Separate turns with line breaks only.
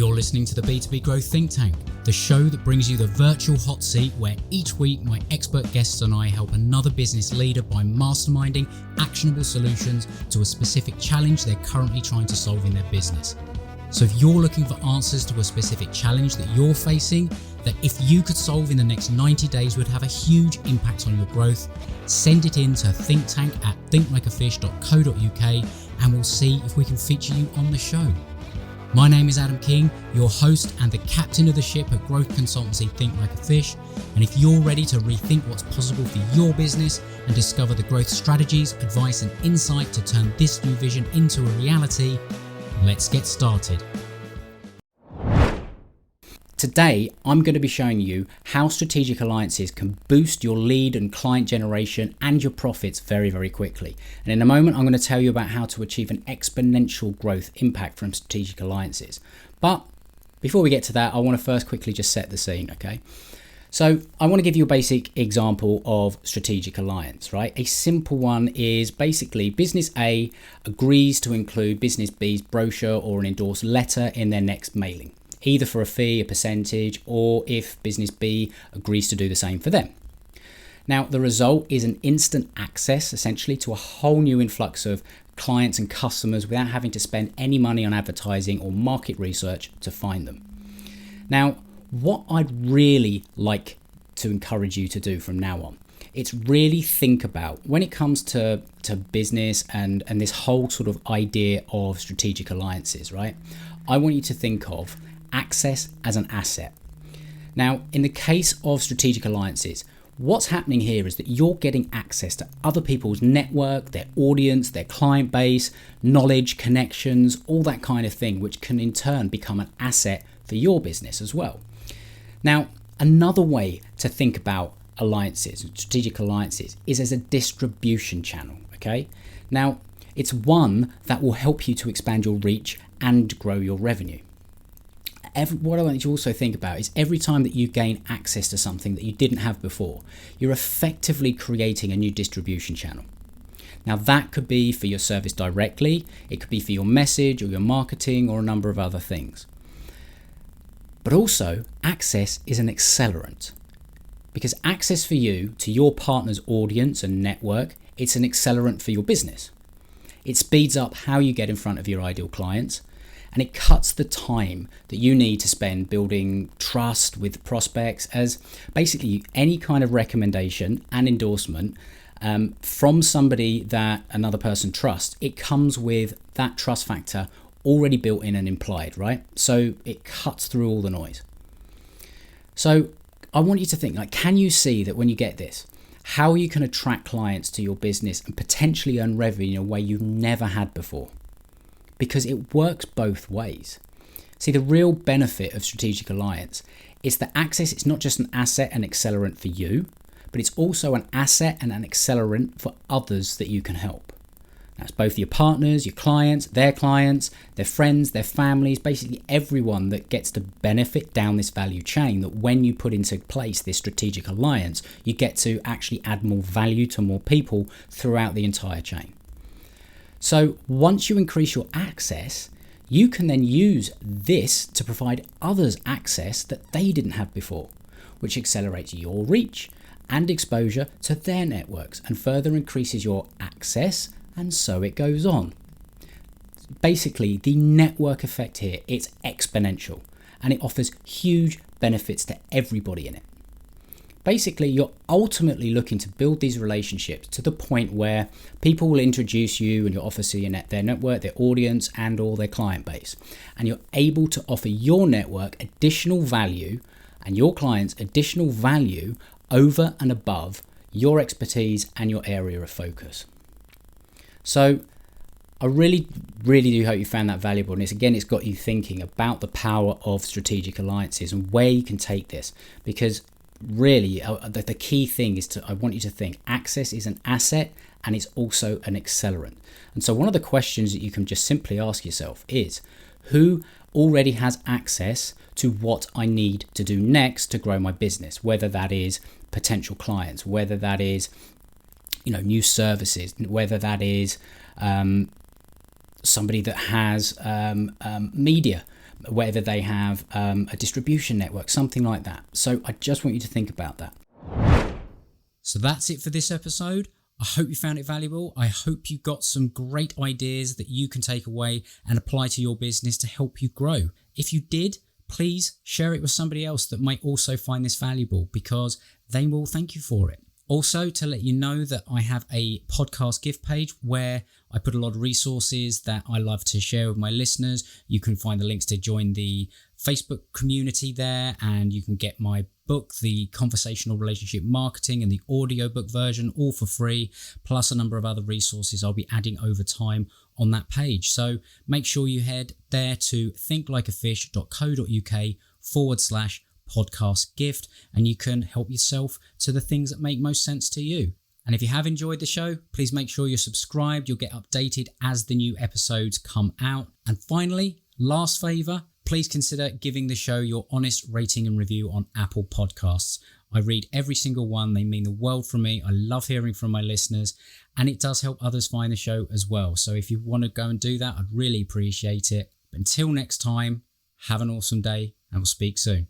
You're listening to the B2B Growth Think Tank, the show that brings you the virtual hot seat where each week my expert guests and I help another business leader by masterminding actionable solutions to a specific challenge they're currently trying to solve in their business. So if you're looking for answers to a specific challenge that you're facing, that if you could solve in the next 90 days would have a huge impact on your growth, send it in to thinkttank@thinklikeafish.co.uk and we'll see if we can feature you on the show. My name is Adam King, your host and the captain of the ship at growth consultancy Think Like a Fish. And if you're ready to rethink what's possible for your business and discover the growth strategies, advice and insight to turn this new vision into a reality, let's get started. Today, I'm going to be showing you how strategic alliances can boost your lead and client generation and your profits very, very quickly. And in a moment, I'm going to tell you about how to achieve an exponential growth impact from strategic alliances. But before we get to that, I want to first quickly just set the scene, okay? So I want to give you a basic example of strategic alliance, right? A simple one is basically business A agrees to include business B's brochure or an endorsed letter in their next mailing, either for a fee, a percentage, or if business B agrees to do the same for them. Now, the result is an instant access, essentially, to a whole new influx of clients and customers without having to spend any money on advertising or market research to find them. Now, what I'd really like to encourage you to do from now on, it's really think about when it comes to business and this whole sort of idea of strategic alliances, right? I want you to think of access as an asset. Now, in the case of strategic alliances, what's happening here is that you're getting access to other people's network, their audience, their client base, knowledge, connections, all that kind of thing, which can in turn become an asset for your business as well. Now, another way to think about alliances, strategic alliances, is as a distribution channel, okay? Now, it's one that will help you to expand your reach and grow your revenue. What I want you to also think about is every time that you gain access to something that you didn't have before, you're effectively creating a new distribution channel. Now, that could be for your service directly, it could be for your message or your marketing or a number of other things. But also, access is an accelerant, because access for you to your partner's audience and network, it's an accelerant for your business. It speeds up how you get in front of your ideal clients, and it cuts the time that you need to spend building trust with prospects, as basically any kind of recommendation and endorsement from somebody that another person trusts, it comes with that trust factor already built in and implied, right? So it cuts through all the noise. So I want you to think, like, can you see that when you get this, how you can attract clients to your business and potentially earn revenue in a way you've never had before? Because it works both ways. See, the real benefit of strategic alliance is that access, it's not just an asset and accelerant for you, but it's also an asset and an accelerant for others that you can help. That's both your partners, your clients, their friends, their families, basically everyone that gets to benefit down this value chain, that when you put into place this strategic alliance, you get to actually add more value to more people throughout the entire chain. So once you increase your access, you can then use this to provide others access that they didn't have before, which accelerates your reach and exposure to their networks and further increases your access, and so it goes on. Basically, the network effect here, it's exponential and it offers huge benefits to everybody in it. Basically, you're ultimately looking to build these relationships to the point where people will introduce you and your offer to their network, their audience, and all their client base. And you're able to offer your network additional value and your clients additional value over and above your expertise and your area of focus. So I really, really do hope you found that valuable. And it's got you thinking about the power of strategic alliances and where you can take this, because really, the key thing is I want you to think access is an asset and it's also an accelerant. And so one of the questions that you can just simply ask yourself is, who already has access to what I need to do next to grow my business? Whether that is potential clients, whether that is new services, whether that is somebody that has media whether they have a distribution network, something like that. So I just want you to think about that. So that's it for this episode. I hope you found it valuable. I hope you got some great ideas that you can take away and apply to your business to help you grow. If you did, please share it with somebody else that might also find this valuable, because they will thank you for it. Also, to let you know that I have a podcast gift page where I put a lot of resources that I love to share with my listeners. You can find the links to join the Facebook community there, and you can get my book, The Conversational Relationship Marketing, and the audiobook version, all for free, plus a number of other resources I'll be adding over time on that page. So make sure you head there to thinklikeafish.co.uk/podcast gift, and you can help yourself to the things that make most sense to you. And if you have enjoyed the show, please make sure you're subscribed. You'll get updated as the new episodes come out. And finally, last favor, please consider giving the show your honest rating and review on Apple Podcasts. I read every single one. They mean the world from me. I love hearing from my listeners, and it does help others find the show as well. So if you want to go and do that, I'd really appreciate it. But until next time, have an awesome day, and we'll speak soon.